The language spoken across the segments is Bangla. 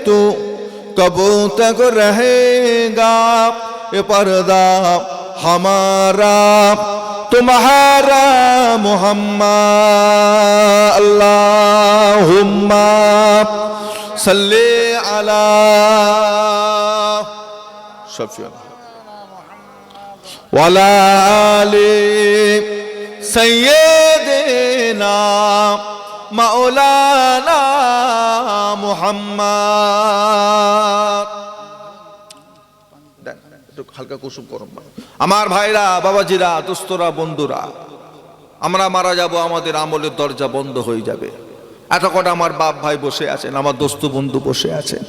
तू कब तक रहेगा ये पर्दा हमारा तुम्हारा मोहम्मद अल्लाहुम्मा सल्ले अला शफीअ वाला आले सय्यदना मौलाना मुहम्मद। হালকা কুসুম গরম। আমার ভাইরা, বাবাজিরা, দোস্তরা, বন্ধুরা, আমরা মারা যাব, আমাদের আমলের দরজা বন্ধ হয়ে যাবে। এত কটা আমার বাপ ভাই বসে আছেন, আমার দোস্ত বন্ধু বসে আছেন।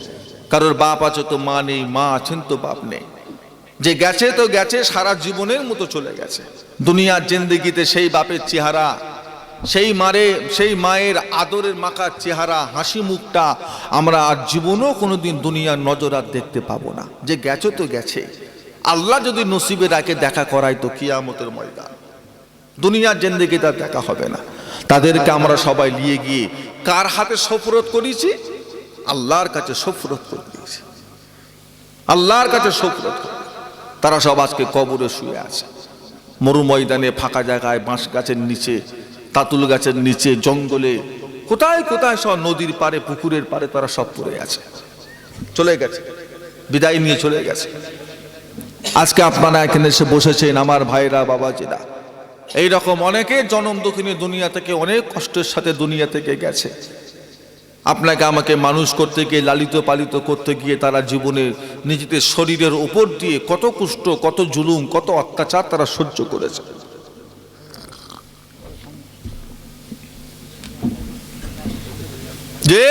কারোর বাপ আছে তো মা নেই, মা আছেন তো বাপ নেই। যে গেছে তো গেছে, সারা জীবনের মতো চলে গেছে। দুনিয়ার জিন্দেগিতে সেই বাপের চেহারা, সেই মায়ের আদরের মাখার চেহারা, হাসি মুখটা আমরা আর জীবনেও কোনোদিন দুনিয়ার নজর আর দেখতে পাবো না। যে গেছে তো গেছে, আল্লাহ যদি নসিবে রাখে দেখা করায় তো কিয়ামতের ময়দান, দুনিয়ার জিন্দেগি তার দেখা হবে না। তাদেরকে আমরা সবাই নিয়ে গিয়ে কার হাতে সুপরত করেছি? আল্লাহর কাছে সুপরত করে দিয়েছি, আল্লাহর কাছে সুপরত করে। তারা সব আজকে কবরে শুয়ে আছে, মরু ময়দানে, ফাঁকা জায়গায়, বাঁশ গাছের নিচে, তাতুল গাছের নিচে, জঙ্গলে, কোথায় কোথায় সব নদীর পারে, পুকুরের পারে তারা সব পড়ে আছে, চলে গেছে, বিদায় নিয়ে চলে গেছে। আজকে আপনারা এখানে এসে বসেছেন আমার ভাইরা, বাবাজিরা। এইরকম অনেকের জন্ম দুঃখিনী দুনিয়া থেকে অনেক কষ্টের সাথে দুনিয়া থেকে গেছে। আপনাকে আমাকে মানুষ করতে গিয়ে, লালিত পালিত করতে গিয়ে তারা জীবনে নিজেদের শরীরের উপর দিয়ে কত কষ্ট, কত জুলুম, কত অত্যাচার তারা সহ্য করেছে। যে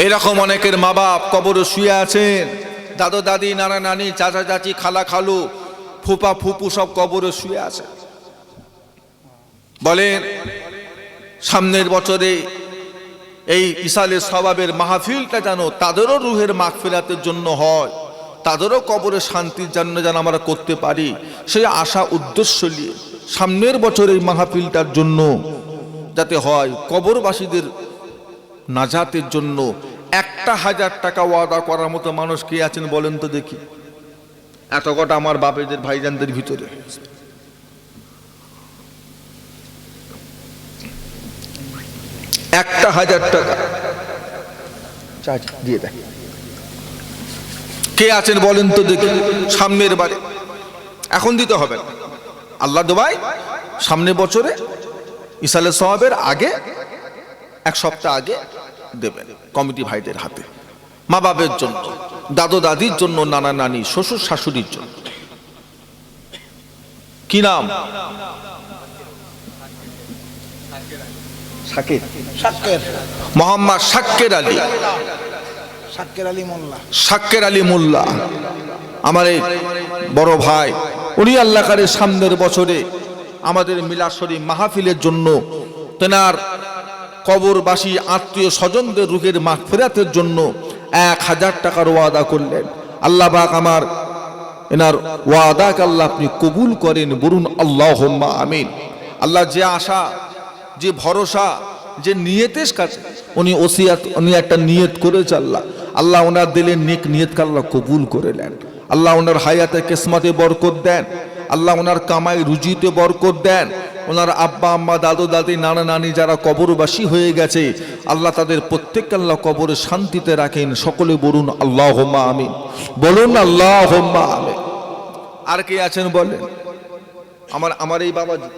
এরকম অনেকের মা বাপ কবরে শুয়ে আছেন, দাদু দাদি, নানা নানি, চাচা চাচি, খালা খালু, ফুপা ফুপু সব কবরে শুয়ে আছে। বলেন সামনের বছরে এই ইসালে সওয়াবের মাহফিলটা যেন তাদেরও রুহের মাগফিরাতের জন্য হয়, তাদেরও কবরে শান্তির জন্য যেন আমরা করতে পারি, সেই আশা উদ্দেশ্য নিয়ে সামনের বছর এই মাহফিলটার জন্য যাতে হয়, কবরবাসীদের নাজাতের জন্য 1000 টাকা ওয়াদা করার মতো মানুষ কে আছেন বলেন তো দেখি? এত কটা আমার বাপেদের ভাইজানদের ভিতরে 1000 টাকা দিয়ে দেয় কে আছেন বলেন তো দেখি? সামনের বারে, এখন দিতে হবে না, আল্লাহ দোয়াই সামনের বছরে ইসালে সওয়াবের আগে 1 সপ্তাহ আগে দেবেন কমিটি ভাইদের হাতে, মা বাবের জন্য, দাদু দাদির জন্য, নানা নানি, শ্বশুর শাশুড়ির জন্য। কি নাম? মোহাম্মদ শাক্কের আলী, শাক্কের আলী মোল্লা, আমার এই বড় ভাই। উনি আল্লাহ করে সামনের বছরে আমাদের মিলাদ শরীফ মাহফিলের জন্য তেনার কবরবাসী আত্মীয় স্বজনদের রুহের মাগফিরাতের জন্য 1000 টাকার ওয়াদা করলেন। আল্লাহ পাক আমার এনার ওয়াদাকে আল্লাহ আপনি কবুল করেন, বলুন আল্লাহুম্মা আমিন। আল্লাহ যে আশা, যে ভরসা, যে নিয়তের কাছে উনি ওসিয়াত, উনি একটা নিয়ত করেছে, আল্লাহ ওনার দিলের নেক নিয়তকে আল্লাহ কবুল করে নেন। আল্লাহ ওনার হায়াতে কিসমতে বরকত দেন, আল্লাহ ওনার কামাই রুজিতে বরকত দেন। ওনার আব্বা আম্মা, দাদু দাদি, নানা নানি যারা কবরবাসী হয়ে গেছে, আল্লাহ তাদের প্রত্যেককে আল্লাহ কবরে শান্তিতে রাখেন। সকলে বলুন আল্লাহুম্মা আমিন, বলুন আল্লাহুম্মা আমিন। আর কে আছেন বলেন? আমার এই বাবাজি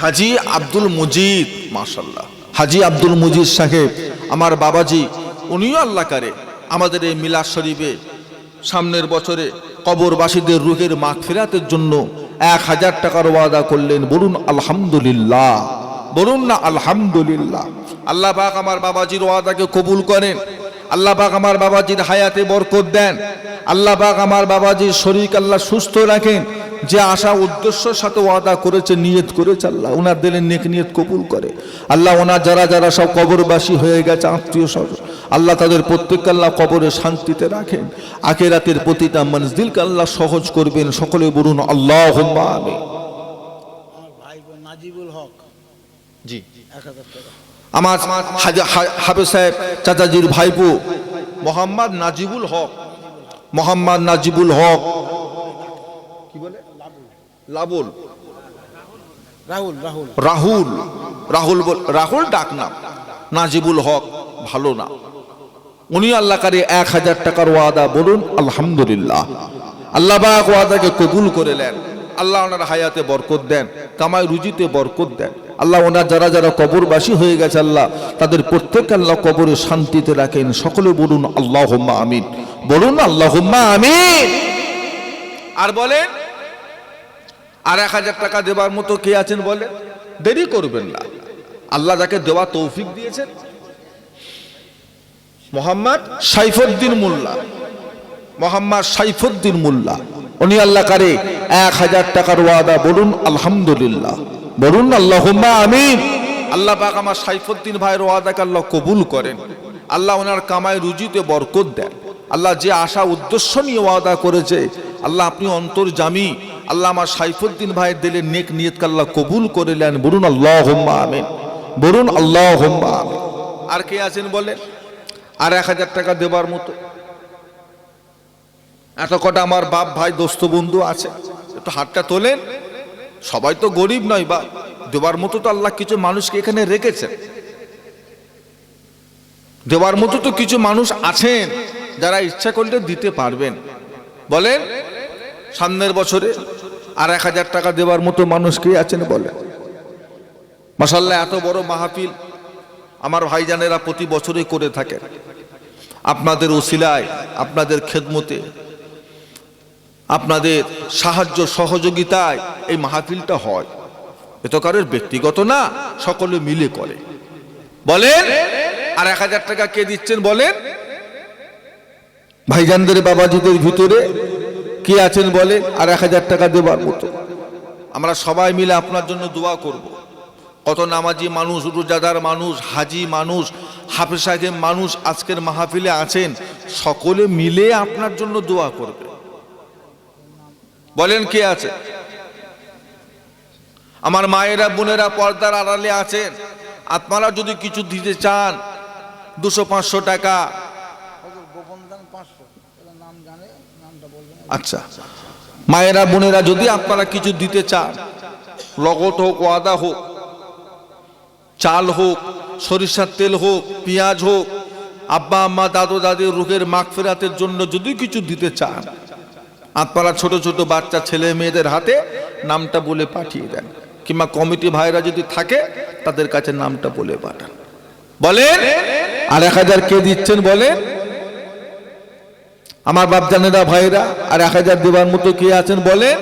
হাজি আব্দুল মুজিদ, মাশাআল্লাহ, হাজি আব্দুল মুজিদ সাহেব আমার বাবাজি, উনিও আল্লাহ করে আমাদের এই মিলাদ শরীফে সামনের বছরে কবরবাসীদের রুহের মাগফিরাতের জন্য 1000 টাকার ওয়াদা করলেন। বলুন আলহামদুলিল্লাহ, বলুন না আলহামদুলিল্লাহ। আল্লাহ পাক আমার বাবাজির ওয়াদাকে কবুল করেন, আল্লাহ পাক আমার বাবাজির হায়াতে বরকত দেন, আল্লাহ পাক আমার বাবাজির শরীর আল্লাহ সুস্থ রাখেন। যে আশা উদ্দেশ্যের সাথে ওয়াদা করেছে, নিয়ত করেছে, আল্লাহ ওনার দিলের নেক নিয়ত কবুল করে। আল্লাহ ওনার যারা যারা সব কবরবাসী হয়ে গেছে আত্মীয় স্বজন, আল্লাহ তাদের প্রত্যেককে আল্লাহ কবরে শান্তিতে রাখেন। আখিরাতের প্রতিটা মঞ্জিলকে আল্লাহ সহজ করবেন। সকলে বলুন আল্লাহুম্মা আমিন। নাজিবুল হক জি 1000 টাকা। আমার হাফেজ সাহেব চাচাজির ভাইপো মোহাম্মদ নাজিবুল হক, মোহাম্মদ নাজিবুল হক, কি বলে লাবুল, রাহুল রাহুল রাহুল রাহুল ডাক নাম, নাজিবুল হক ভালো না। উনি আল্লাহ কারে 1000 টাকার ওয়াদা, বলুন আলহামদুলিল্লাহ। আল্লাহ পাক ওয়াদাকে কবুল করে নেন। আল্লাহ ওনার হায়াতে বরকত দেন, কামাই রুজিতে বরকত দেন। আল্লাহ ওনার যারা যারা কবরবাসী হয়ে গেছে আল্লাহ তাদের প্রত্যেককে আল্লাহ কবরে শান্তিতে রাখেন। সকলে বলুন আল্লাহুম্মা আমিন, বলুন আল্লাহুম্মা আমিন। আর বলেন আর 1000 টাকা দেবার মতো কে আছেন বলেন? দেরি করবেন না, আল্লাহ যাকে দেওয়া তৌফিক দিয়েছেন। মোহাম্মদ সাইফুদ্দিন মোল্লা, মোহাম্মদ সাইফুদ্দিন মোল্লা, উনি আল্লাহ কারে 1000 টাকার ওয়াদা, বলুন আলহামদুলিল্লাহ, বলুন আল্লাহুম্মা আমিন। আল্লাহ পাক আমার সাইফুদ্দিন ভাইয়ের ওয়াদাকে আল্লাহ কবুল করেন। আল্লাহ ওনার কামাই রুজিতে বরকত দেন। আল্লাহ যে আশা উদ্দেশ্য নিয়ে ওয়াদা করেছে আল্লাহ আপনি অন্তর্যামী। আল্লাহ আমার সাইফুদ্দিন ভাইয়ের দিলের নেক নিয়তকে আল্লাহ কবুল করে নেন, বলুন আল্লাহুম্মা আমিন, বলুন আল্লাহুম্মা আমিন। আর কে আছেন বলেন আর 1000 টাকা দেবার মতো? এত কটা আমার বাপ ভাই দোস্ত বন্ধু আছে, একটু হাতটা তোলেন। সবাই তো গরিব নয়, বা দেবার মতো তো আল্লাহ কিছু মানুষকে এখানে রেখেছেন। দেবার মতো তো কিছু মানুষ আছেন যারা ইচ্ছা করলে দিতে পারবেন। বলেন সামনের বছরে আর 1000 টাকা দেবার মতো মানুষ কে আছেন বলেন? মাশাআল্লাহ, এত বড় মাহফিল আমার ভাইজানেরা প্রতি বছরই করে থাকেন। আপনাদের ওসিলায়, আপনাদের খেদমতে, আপনাদের সাহায্য সহযোগিতায় এই মাহফিলটা হয়। এ তো কারোর ব্যক্তিগত না, সকলে মিলে করে। বলেন আর 1000 টাকা কে দিচ্ছেন বলেন? ভাইজানদের বাবাজিদের ভিতরে কে আছেন বলেন আর 1000 টাকা দেবার মতো? আমরা সবাই মিলে আপনার জন্য দোয়া করব। কত নামাজি মানুষ, রোজাদার মানুষ, হাজি মানুষ, হাফেজ সাহেব মানুষ আজকের মাহফিলে আছেন, সকলে মিলে আপনার জন্য দোয়া করবে। বলেন কে আছে? আমার মায়েরা বোনেরা পর্দার আড়ালে আছেন, আপনারা যদি কিছু দিতে চান 200-500 টাকা, আচ্ছা মায়েরা বোনেরা যদি আপনারা কিছু দিতে চান, নগদ হোক, ওয়াদা হোক, চাল হোক, সরিষার তেল হোক, পেঁয়াজ হোক, আব্বা আম্মা দাদু দাদির রুহের মাগফিরাতের জন্য যদি কিছু দিতে চান, আপনারা ছোট ছোট বাচ্চা ছেলে মেয়েদের হাতে নামটা বলে পাঠিয়ে দেন, কিংবা কমিটি ভাইরা যদি থাকে তাদের কাছে নামটা বলে পাঠান। বলেন আর 1000 কে দিচ্ছেন বলেন? আমার বাপজানেরা ভাইরা আর 1000 দেবার মতো কে আছেন বলেন?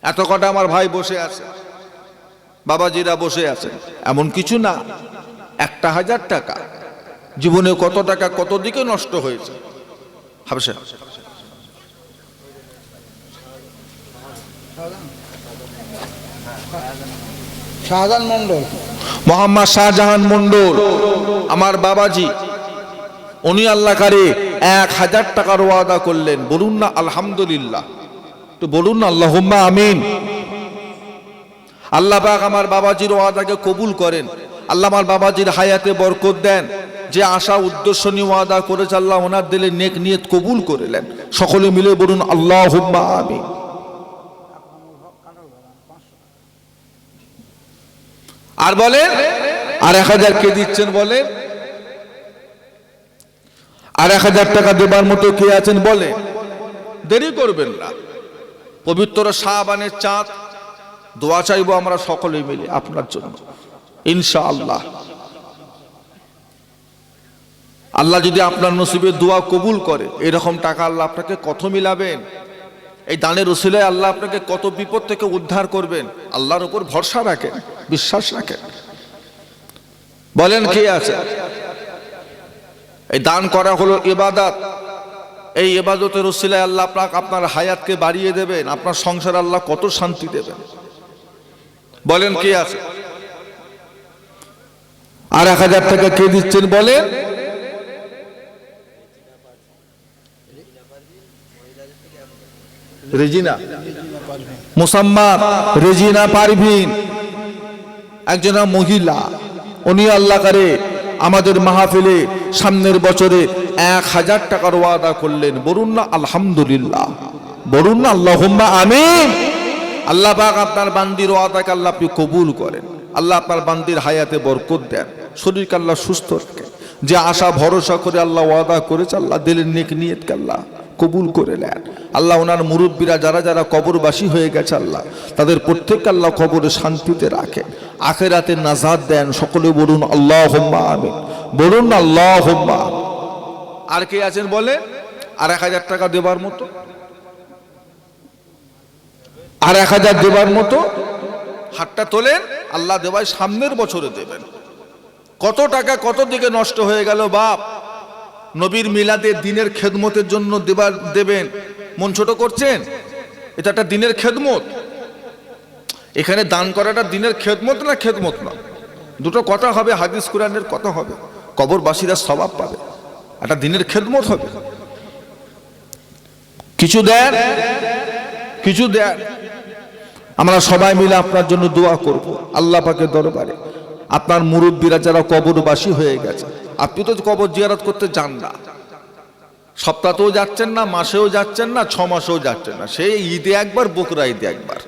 এত কটা আমার ভাই বসে আছে, বাবাজিরা বসে আছে, এমন কিছু না। 1000 টাকা জীবনে কত টাকা কত দিকে নষ্ট হয়েছে। হাবশা শাহজাহান মন্ডল, মোহাম্মদ শাহজাহান মন্ডল আমার বাবাজি, উনি আল্লাহ কারে 1000 টাকার ওয়াদা করলেন, বলুন না আলহামদুলিল্লাহ, তো বলুন না আল্লাহুম্মা আমিন। আল্লাহ পাক আমার বাবাজির ওয়াদাকে কবুল করেন। আল্লাহ আমার বাবাজির হায়াতে বরকত দেন। যে আশা উদ্দেশ্য নিয়ে ওয়াদা করেছে আল্লাহ ওনার দিলে নেক নিয়ত কবুল করলেন। সকলে মিলে বলুন আল্লাহুম্মা আমিন। আর বলেন আর 1000 কে দিচ্ছেন বলেন? আর 1000 টাকা দেবার মতো কে আছেন বলে? দেরি করবেন না, পবিত্র শাবানের চাঁদ, দোয়া চাইবো আমরা সকলে মিলে আপনার জন্য ইনশাআল্লাহ। আল্লাহ যদি আপনার নসিবে দোয়া কবুল করে, এরকম টাকা আল্লাহ আপনাকে কত মিলাবেন। এই দানের উসিলায় আল্লাহ আপনাকে কত বিপদ থেকে উদ্ধার করবেন। আল্লাহর উপর ভরসা রাখেন, বিশ্বাস রাখেন। বলেন কে আছে? এই দান করা হলো ইবাদত। এই ইবাদতের উসিলায় আল্লাহ আপনার হায়াতকে বাড়িয়ে দেবেন, আপনার সংসার আল্লাহ কত শান্তি দেবেন। বলেন কে আছে? আর 1000 টাকা কে দিচ্ছেন বলেন? রেজিনা মুসাম্মা, রেজিনা পারভিন, একজনা মহিলা, উনি আল্লাহ করে আমাদের মাহফিলে সামনের বছরে 1000 টাকার ওয়াদা করলেন। বলুন না আলহামদুলিল্লাহ, বলুন না আল্লাহুম্মা আমিন। আল্লাহ পাক আপনার বান্দির ওয়াদাকে আল্লাহ আপনি কবুল করেন। আল্লাহ আপনার বান্দির হায়াতে বরকত দেন, শরীরকে আল্লাহ সুস্থ রাখেন। যে আশা ভরসা করে আল্লাহ ওয়াদা করেছে, আল্লাহ দিলের নেক নিয়তকে আল্লাহ কবুল করে নেন। আল্লাহ ওনার মুরব্বীরা যারা যারা কবরবাসী হয়ে গেছে, আল্লাহ তাদের প্রত্যেককে আল্লাহ কবরে শান্তিতে রাখেন, আখিরাতে নাজাত দেন। সকলে বলুন আল্লাহুম্মা আমিন, বলুন আল্লাহুম্মা। আর কে আছেন বলে? আর 1000 টাকা দেবার মতো, আর 1000 দেবার মতো হাতটা তোলেন। আল্লাহ দেওয়ায় সামনের বছরে দেবেন। কত টাকা কত দিকে নষ্ট হয়ে গেল বাপ। নবীর মিলাদে দিনের খেদমতের জন্য দেবেন, মন ছোট করছেন? এটা একটা দিনের খেদমত। এখানে দান করাটা দিনের খেদমত না খেদমত না, দুটো কথা হবে, হাদিস কুরআনের কথা হবে, কবরবাসীরা সওয়াব পাবে, একটা দিনের খেদমত হবে। কিছু দেন, কিছু দেন। আমরা সবাই মিলে আপনার জন্য দোয়া করব আল্লাহ পাকের দরবারে। আপনার মুরব্বীরা যারা কবরবাসী হয়ে গেছে, আপনি তো কবর জিয়ারত করতে যান না, সপ্তাহতেও যাচ্ছেন না, মাসেও যাচ্ছেন না, 6 মাসেও যাচ্ছেন না, সেই ঈদে একবার, বকরা ঈদে একবার,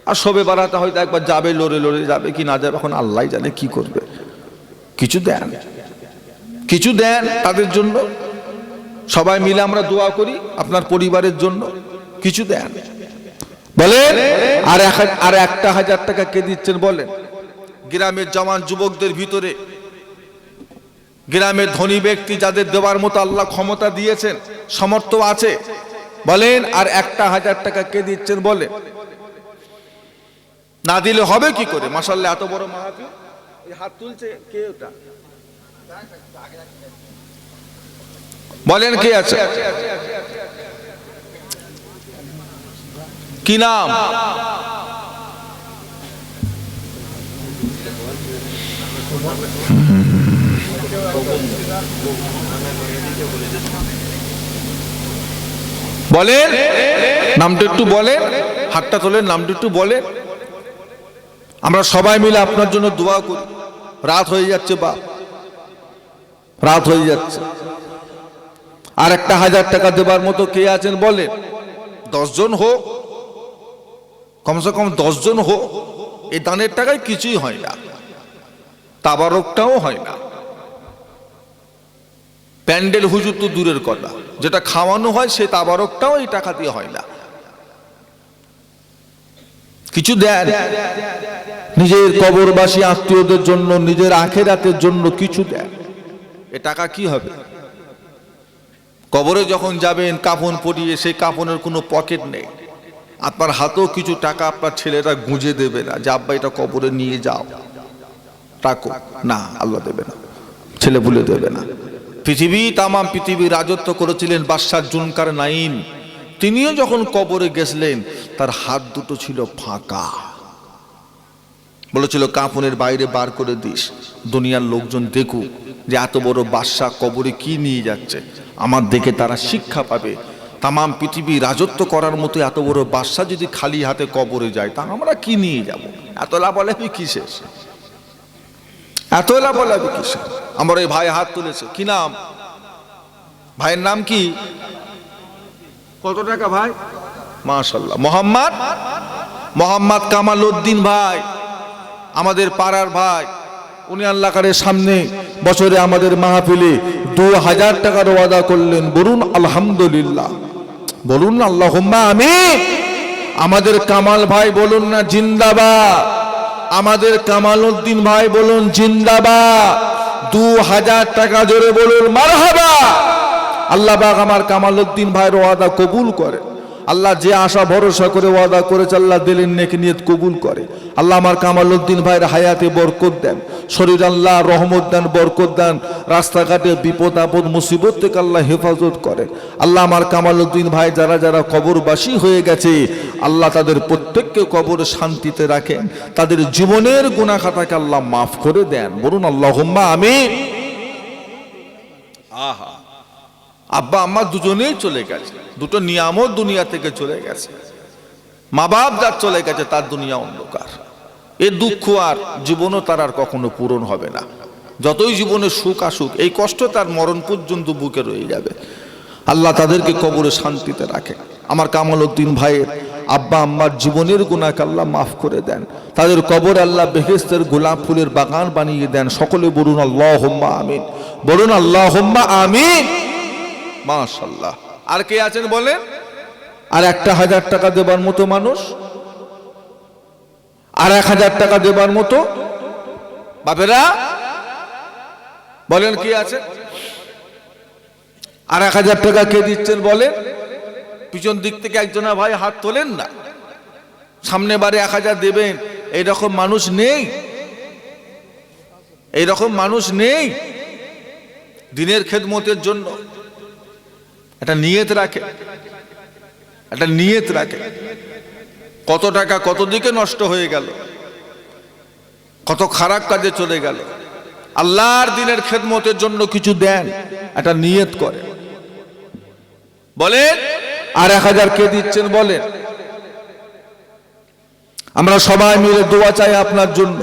আর শবে বারাতে হয়তো একবার যাবে, লড়ে লড়ে যাবে কি না যাবে, এখন আল্লাহ জানে কি করবে। কিছু দেন, কিছু দেন তাদের জন্য। সবাই মিলে আমরা দোয়া করি আপনার পরিবারের জন্য। কিছু দেন। বলেন আর 1000 টাকা কে দিচ্ছেন বলেন? গ্রামের জওয়ান যুবকদের ভিতরে, গ্রামের ধনী ব্যক্তি যাদের দেওয়ার মতো আল্লাহ ক্ষমতা দিয়েছেন, সামর্থ্য আছে, বলেন আর 1000 টাকা কে দিচ্ছেন বলেন? না দিলে হবে কি করে? মাশাআল্লাহ, এত বড় মাহফিল, এই হাত তুলছে কে? ওটা বলেন কে আছে? কি নাম? বলেন নামটা একটু বলেন, হাতটা তোলেন, নামটা একটু বলেন। আমরা সবাই মিলে আপনার জন্য দোয়া করি। রাত হয়ে যাচ্ছে বাপ, রাত হয়ে যাচ্ছে। আর 1000 টাকা দেবার মতো কে আছেন বলেন? 10 জন হোক, কমসে কম 10 জন হোক। এই দানের টাকায় কিছুই হয় না, তাবারকটাও হয় না। প্যান্ডেল হুজুর তো দূরের কথা, যেটা খাওয়ানো হয় সে তাবারকটাও এই টাকা দিয়ে হয় না। কিছু দেন নিজের কবরবাসী আত্মীয়দের জন্য, নিজের আখিরাতের জন্য কিছু দেন। এ টাকা কি হবে? কবরে যখন যাবেন কাফন পরিয়ে, সেই কাফনের কোনো পকেট নেই, আপনার হাতেও কিছু টাকা আপনার ছেলেরা গুঁজে দেবে না যে আব্বা এটা কবরে নিয়ে যাও, টাকো না, আল্লাহ দেবে না, ছেলে ভুলে দেবে না। পৃথিবী, তামাম পৃথিবী রাজত্ব করেছিলেন বাদশাহ জুলকার নাইন। তিনিও যখন কবরে গেছিলেন তার হাত দুটো ছিল ফাঁকা, বলেছিল কাফনের বাইরে বার করে দিস, দুনিয়ার লোকজন দেখুক যে এত বড় বাদশাহ কবরে কি নিয়ে যাচ্ছে, আমার দেখে তারা শিক্ষা পাবে। তামাম পৃথিবী রাজত্ব করার মতো এত বড় বাদশাহ যদি খালি হাতে কবরে যায়, তা আমরা কি নিয়ে যাব? এত লাভালাভি কিসের? এত লাভালাভি কিসের? আমার এই ভাই হাত তুলেছে, কি নাম ভাইয়ের? নাম কি? কত টাকা ভাই? মাশাআল্লাহ, মোহাম্মদ কামাল উদ্দিন ভাই, আমাদের পাড়ার ভাই। উনি আল্লাহ কারের সামনে বছরে আমাদের মাহফিলে 2000 টাকার ওয়াদা করলেন। বলুন আলহামদুলিল্লাহ, বলুন আল্লাহুম্মা আমিন। আমাদের কামাল ভাই বলুন না জিন্দাবাদ, আমাদের কামাল উদ্দিন ভাই বলুন জিন্দাবাদ। 2000 টাকা জোরে বলুন মারহাবা। আল্লাহ পাক আমার কামাল উদ্দিন ভাইয়ের ওয়াদা কবুল করে। আল্লাহ যে আশা ভরসা করে ওয়াদা করেছে, আল্লাহ দিলের নেক নিয়ত কবুল করে। আল্লাহ আমার কামাল উদ্দিন ভাইয়ের হায়াতে বরকত দেন, শরীর আল্লাহ রহমত দেন, বরকত দেন। রাস্তাঘাটে বিপদ আপদ মুসিবত থেকে আল্লাহ হেফাজত করে। আল্লাহ আমার কামাল উদ্দিন ভাই যারা যারা কবরবাসী হয়ে গেছে, আল্লাহ তাদের প্রত্যেককে কবরে শান্তিতে রাখেন, তাদের জীবনের গুনাহ খাতাকে আল্লাহ মাফ করে দেন। বলুন আল্লাহুম্মা আমিন। আহা, আব্বা আম্মা দুজনেই চলে গেছে, দুটো নিয়ামত দুনিয়া থেকে চলে গেছে। মা বাপ যার চলে গেছে তার দুনিয়া অন্ধকার। এ দুঃখ আর জীবনও তার আর কখনো পূরণ হবে না। যতই জীবনে সুখ আসুক, এই কষ্ট তার মরণ পর্যন্ত বুকে রয়ে যাবে। আল্লাহ তাদেরকে কবরে শান্তিতে রাখে। আমার কামাল উদ্দিন ভাইয়ের আব্বা আম্মার জীবনের গুনাহকে আল্লাহ মাফ করে দেন, তাদের কবরে আল্লাহ বেহেশতের গোলাপ ফুলের বাগান বানিয়ে দেন। সকলে বলুন আল্লাহুম্মা আমিন, বলুন আল্লাহুম্মা আমিন। মাশাআল্লাহ। আর কে আছেন বলেন? আর 1000 টাকা দেবার মতো মানুষ, আর 1000 টাকা দেবার মতো বাপেরা বলেন কি আছে? আর 1000 টাকা কে দিচ্ছেন বলেন? পিছন দিক থেকে একজনা ভাই হাত তোলেন না। সামনে বারে 1000 দেবেন, এইরকম মানুষ নেই, এইরকম মানুষ নেই। দিনের খেদমতের জন্য একটা নিয়ত রাখে, একটা নিয়ত রাখে। কত টাকা কত দিকে নষ্ট হয়ে গেল, কত খারাপ কাজে চলে গেল। আল্লাহর দিনের খেদমতের জন্য কিছু দেন, একটা নিয়ত করে। বলেন আর 1000 কে দিচ্ছেন বলেন? আমরা সবাই মিলে দোয়া চাই আপনার জন্য।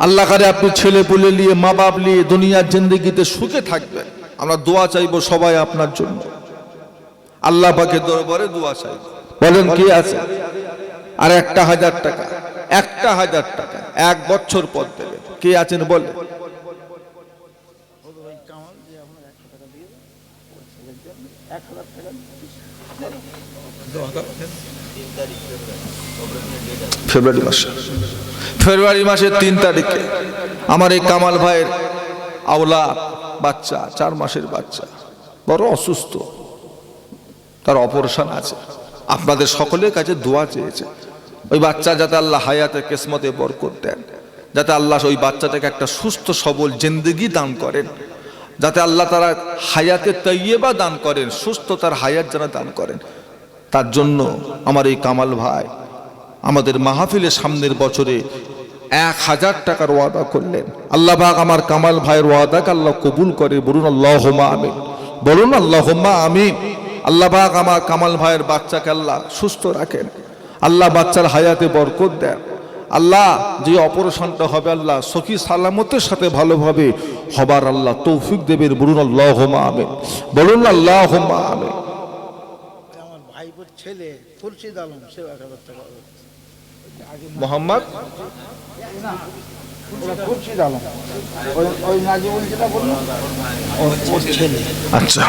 আল্লাহ করে আপনি ছেলে পুলে নিয়ে, মা বাপ নিয়ে দুনিয়ার জিন্দেগিতে সুখে থাকবেন। আমরা দোয়া চাইবো সবাই আপনার জন্য। আল্লাহ পাকের দরবারে দোয়া চাইবো। বলেন কি আছে? আর 1000 টাকা, 1000 টাকা 1 বছর পর দেবে। কে আছেন বলেন? ফেব্রুয়ারি মাসের 3 তারিখে আমার এই কামাল ভাইয়ের আওলাদ বাচ্চা, 4 মাসের বাচ্চা, বড় অসুস্থ, তার অপারেশন আছে। আপনাদের সকলের কাছে দোয়া চেয়েছে ওই বাচ্চা যাতে আল্লাহ হায়াতে কিসমতে বরকত দেন, যাতে আল্লাহ ওই বাচ্চাটাকে একটা সুস্থ সবল জিন্দেগি দান করেন, যাতে আল্লাহ তারা হায়াতে তৈয়বা দান করেন, সুস্থতার হায়াত যেন দান করেন। তার জন্য আমার এই কামাল ভাই আমাদের মাহফিলের সামনের বছরে 1000 টাকার ওয়াদা করলেন। আল্লাহ পাক আমার কামাল ভাইয়ের ওয়াদাকে আল্লাহ কবুল করে। বলুন আল্লাহুম্মা আমিন, বলুন আল্লাহুম্মা আমিন। আল্লাহ পাক আমার কামাল ভাইয়ের বাচ্চাকে আল্লাহ সুস্থ রাখেন, আল্লাহ বাচ্চার হায়াতে বরকত দেন। আল্লাহ যে অপারেশনটা হবে আল্লাহ সখী সালামতের সাথে ভালোভাবে হবার আল্লাহ তৌফিক দেবেন। বলুন আল্লাহুম্মা আমিন, বলুন আল্লাহুম্মা আমিন। আমার ভাইপোর ছেলে খুরশিদ আলম, সে 1000 টাকা মোহাম্মদ খুরশিদ আলম, ওই নাজিবুল যেটা বললো ওর ছেলে। আচ্ছা,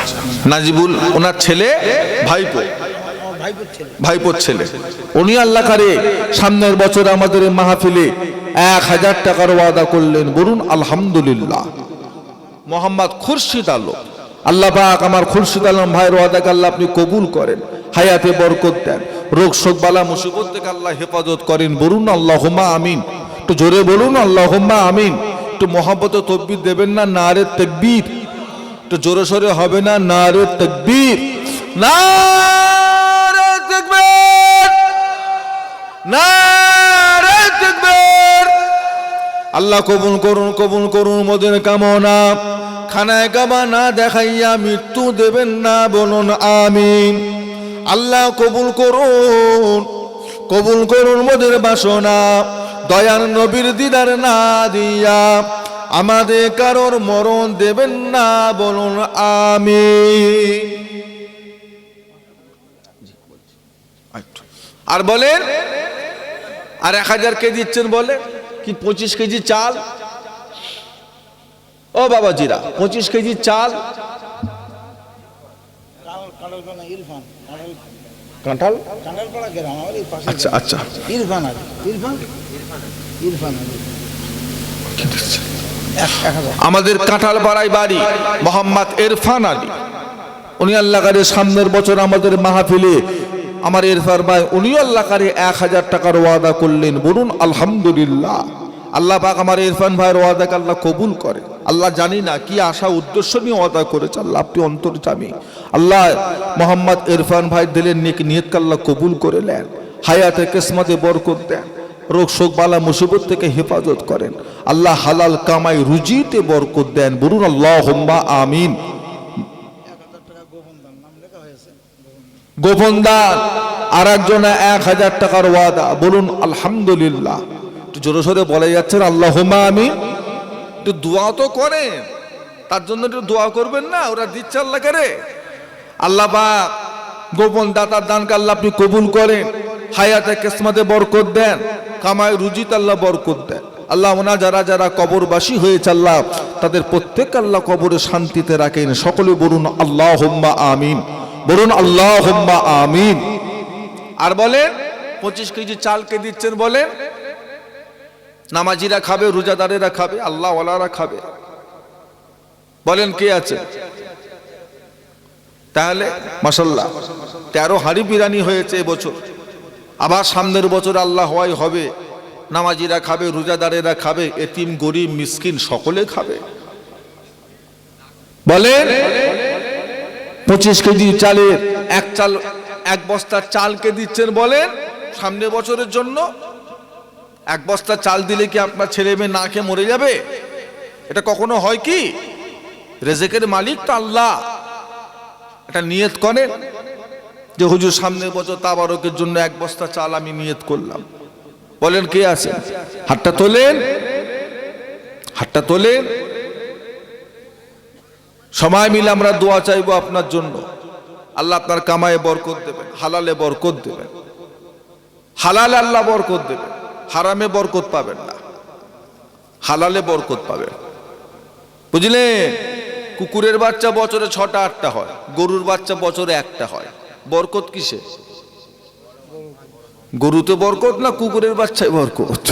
নাজিবুল ওনার ছেলে, ভাইপো, ভাইপোর ছেলে। উনি আল্লাহ করে সামনের বছর আমাদের মাহফিলে 1000 টাকার ওয়াদা করলেন। বলুন আলহামদুলিল্লাহ। মোহাম্মদ খুরশিদ আলম, আল্লাহ পাক আমার খুরশিদ আলম ভাইয়ের ওয়াদাকে আল্লাহ আপনি কবুল করেন, হায়াতে বরকত দেন, রোগ শোক বালা মুসিবত থেকে আল্লাহ হেফাজত করেন। বলুন আল্লাহুম্মা আমিন। একটু জোরে বলুন আল্লাহুম্মা আমিন। একটু মহব্বতে তকবীর দেবেন না? নারে তাকবীর। একটু জোরে সোরে হবে না? নারে তাকবীর, নারে তাকবীর, নারে তাকবীর। আল্লাহ কবুল করুন, কবুল করুন মোদের কামনা। খানায় কাবা না দেখাইয়া মৃত্যু দেবেন না, বলুন আমিন। আল্লাহ কবুল করুন, কবুল করুন মোদের বাসনা। দয়ার নবীর দিদার না দিয়া আমাদের কারোর মরণ দেবেন না, বলুন আমিন। আর বলেন আর 1000 কে দিচ্ছেন বলে কি? 25 কেজি চাল। ও বাবাজিরা, 25 কেজি চাল। কাঁঠাল, আচ্ছা আচ্ছা, আমাদের কাঁঠাল পাড়ায় বাড়ি মোহাম্মদ ইরফান আলী। উনি আল্লাহ করে সামনের বছর আমাদের মাহফিলে আমার ইরফান ভাই উনি আল্লাহ করে 1000 টাকার ওয়াদা করলেন। বলুন আলহামদুলিল্লাহ। আল্লাহ পাক আমার ইরফান ভাইয়ের ওয়াদাকে আল্লাহ কবুল করে। আল্লাহ জানি না কি আশা উদ্দেশ্য নিয়ে ওয়াদা করেছে, আল্লাহ আপনি অন্তর্যামী। আল্লাহ মোহাম্মদ ইরফান ভাই দিলেন নেক নিয়তকে আল্লাহ কবুল করে নেন, হায়াতে কিসমতে বরকত দেন, রোগ শোক বালা মুসিবত থেকে হেফাজত করেন। আল্লাহ হালাল কামাই রুজিতে বরকত দেন। বলুন আল্লাহুম্মা আমিন। গোপন দান আর একজনে 1000 টাকার ওয়াদা। বলুন আলহামদুলিল্লাহ। একটু জোরে সোরে বলে যাচ্ছেন আল্লাহুম্মা আমিন। একটু দোয়া তো করেন, তার জন্য একটু দোয়া করবেন না? ওরা দিচ্ছে আল্লাহকে রে। আল্লাহ পাক গোপন দাতার দানকে আল্লাহ আপনি কবুল করেন, হায়াতে কিসমতে বরকত দেন, কামায় রুজিতে আল্লাহ বরকত দেন। আল্লাহ ওনা যারা যারা কবরবাসী হয়েছে আল্লাহ তাদের প্রত্যেক আল্লাহ কবরে শান্তিতে রাখেন। সকলে বলুন আল্লাহুম্মা আমিন। বলুন আল্লাহুম্মা আমিন। আর বলেন 25 কেজি চালকে দিচ্ছেন, বলেন নামাজিরা খাবে, রোজাদারেরা খাবে, আল্লাহ ওয়ালারা খাবে। বলেন কে আছে? তাহলে মাশাআল্লাহ 13 হাঁড়ি বিরিয়ানি হয়েছে এবছর। আবার সামনের বছর আল্লাহ হওয়াই হবে, নামাজিরা খাবে, রোজাদারেরা খাবে, এতিম গরিব মিসকিন সকলে খাবে। বলেন 25 কেজি চালের এক বস্তা চালকে দিচ্ছেন, বলেন সামনের বছরের জন্য। এক বস্তা চাল দিলে কি আপনার ছেলে মেয়ে না খেয়ে মরে যাবে? এটা কখনো হয় কি? রেজেকের মালিক তো আল্লাহ। এটা নিয়ত করেন যে হুজুর সামনের বছর তাবারকের জন্য এক বস্তা চাল আমি নিয়ত করলাম। বলেন কে আছে? হাতটা তোলেন, হাতটা তোলেন। সময় মিলে আমরা দোয়া চাইবো আপনার জন্য। আল্লাহ আপনার কামায়ে বরকত দেবেন, হালালে বরকত দেবেন। হালালে আল্লাহ বরকত দেবেন, হারামে বরকত পাবেন না, হালালে বরকত পাবেন। বুঝলেন? কুকুরের বাচ্চা বছরে 6টা 8টা হয়, গরুর বাচ্চা বছরে 1টা হয়। বরকত কিসে? গরুতে বরকত না কুকুরের বাচ্চায় বরকত?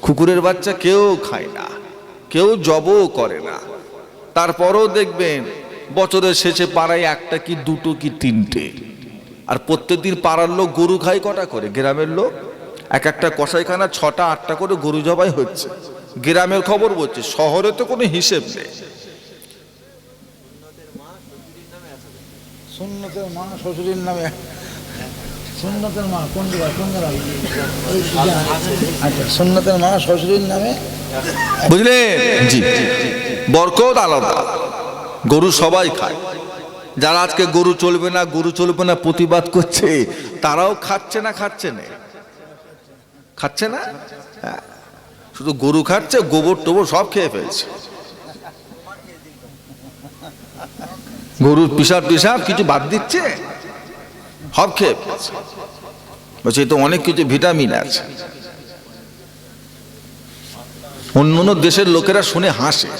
কুকুরের বাচ্চা কেউ খায় না, কেউ জবও করে না, তারপরও দেখবেন বছরের শেষে পাড়ায় 1টা কি 2টো কি 3টে। আর প্রত্যেকদিন পাড়ার লোক গরু খায় কটা করে? গ্রামের লোক এক একটা কসাইখানা 6টা 8টা করে গরু জবাই হচ্ছে। গ্রামের খবর বলছে, শহরে তো কোনো হিসেব নেই। সুন্নতের মা শ্বশুরের নামে। সুন্নতের মা কোন আচ্ছা, সুন্নতের মা শ্বশুরের নামে। বুঝলেন? জি, বরকত আলাদা। গরু সবাই খায়। যারা আজকে গরু চলবে না, গরু চলবে না প্রতিবাদ করছে, তারাও খাচ্ছে না? খাচ্ছে না? খাচ্ছে না? হ্যাঁ, শুধু গরু খাচ্ছে, গোবর টোবর সব খেয়ে ফেলছে। গরুর পিসাব টিসাব কিছু বাদ দিচ্ছে, সব খেয়ে ফেলছে। বলছে তো অনেক কিছু ভিটামিন আছে। অন্য অন্য দেশের লোকেরা শুনে হাসে,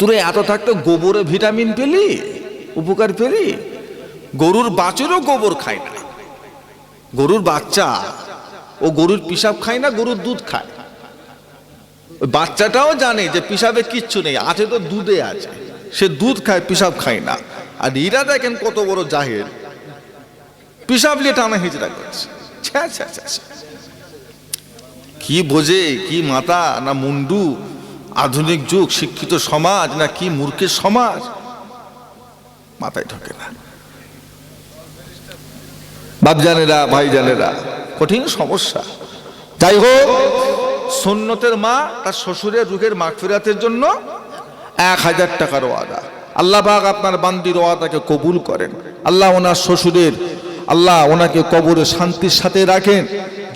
তোরা এত থাকতে গোবরে ভিটামিন পেলি, উপকার পেলি? গরুর বাছুরও গোবর খায় না, গরুর বাচ্চা ও গরুর পিসাব খায় না, গরুর দুধ খায়। ওই বাচ্চাটাও জানে যে পিসাবে কিচ্ছু নেই, আছে তো দুধে আছে, সে দুধ খায়, পিসাব খায় না। আর এরা দেখেন কত বড় জাহেল, পিসাব নিয়ে টানা হিজড়া করছে। কি বোঝে, কি মাথা না মুন্ডু? আধুনিক যুগ, শিক্ষিত সমাজ না কি মূর্খের সমাজ? মাথায় ঢোকে না। বাপজানেরা, ভাইজানেরা, কঠিন সমস্যা। যাই হোক, সুন্নতের মা তার শ্বশুরের রুহের মাগফিরাতের জন্য 1000 টাকার ওয়াদা। আল্লাহ পাক আপনার বান্দির ওয়াদাকে কবুল করেন। আল্লাহ ওনার শ্বশুরের, আল্লাহ ওনাকে কবরে শান্তির সাথে রাখেন,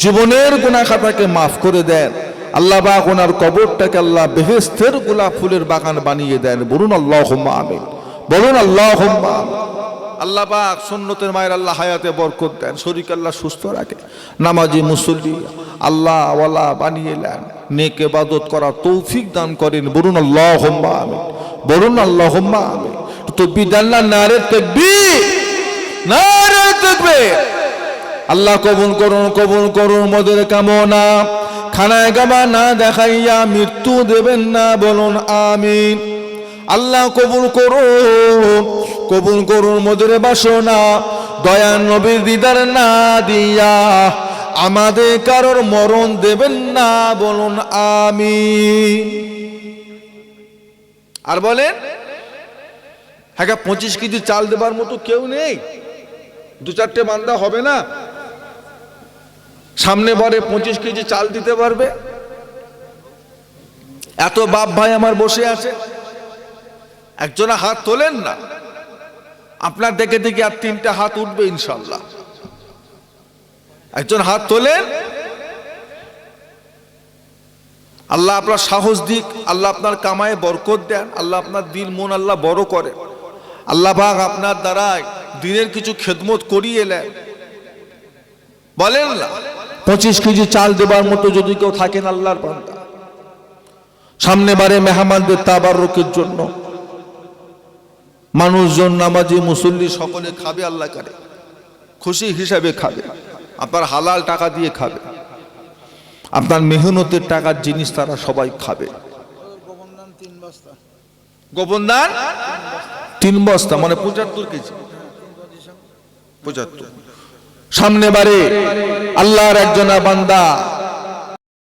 জীবনের গুনাহ খাতাকে মাফ করে দেন। আল্লাহ পাক ওনার কবরটাকে আল্লাহ বেহেশতের গোলাপ ফুলের বাগান বানিয়ে দেন। বলুন আল্লাহুম্মা আমিন। বলুন আল্লাহুম্মা আমিন। আল্লাহ পাক সুন্নতের মায়ের আল্লাহ হায়াতে বরকত দেন, শরীর আল্লাহ সুস্থ রাখে, নামাজি মুসল্লি আল্লাহ ওয়ালা বানিয়ে নেন, নেক ইবাদত করার তৌফিক দান করেন। বলুন আল্লাহুম্মা আমিন। বলুন আল্লাহুম্মা আমিন। তো বিদাল্লাহ নারে তাকবীর, নারে তাকবীর। আল্লাহ কবুল করুন, কবুল করুন মোদের কামনা। খানায় গাবা না দেখাইয়া মৃত্যু দেবেন না। বলুন আমিন। আল্লাহ কবুল করুন, কবুল করুন মোদের বাসনা। দয়া নবীর দিদার না দিয়া আমাদের কারোর মরণ দেবেন না। বলুন আমিন। আর বলেন, হ্যাঁ 25 কেজি চাল দেবার মতো কেউ নেই? 2-4টে বান্দা হবে না? সামনে বারে 25 কেজি চাল দিতে পারবে? এত বাপ ভাই আমার বসে আছে, একজনা হাত তোলেন না। আপনার দেখে দেখে আর 3টে হাত উঠবে ইনশাল্লাহ। একজন হাত তোলেন। আল্লাহ আপনার সাহস দিক, আল্লাহ আপনার কামায় বরকত দেন, আল্লাহ আপনার দিল মন আল্লাহ বড় করে, আল্লাহ পাক আপনার দ্বারায় দিনের কিছু খেদমত করিয়ে এলেন। বলেন না 25 কেজি চাল দেবার মতো যদি কেউ থাকেন আল্লাহর বান্দা, সামনে বারে মেহমানদের তাবাররুকের জন্য মানুষজন নামাজি মুসল্লি সকলে খাবে, আল্লাহ করে খুশি হিসাবে খাবে, আপনার হালাল টাকা দিয়ে খাবে, আপনার মেহনতের টাকার জিনিস তারা সবাই খাবে। গোবন্দান 3 বস্তা। গোপন দান 3 বস্তা মানে 75 কেজি। 75 সামনে বারে আল্লাহর একজনা বান্দা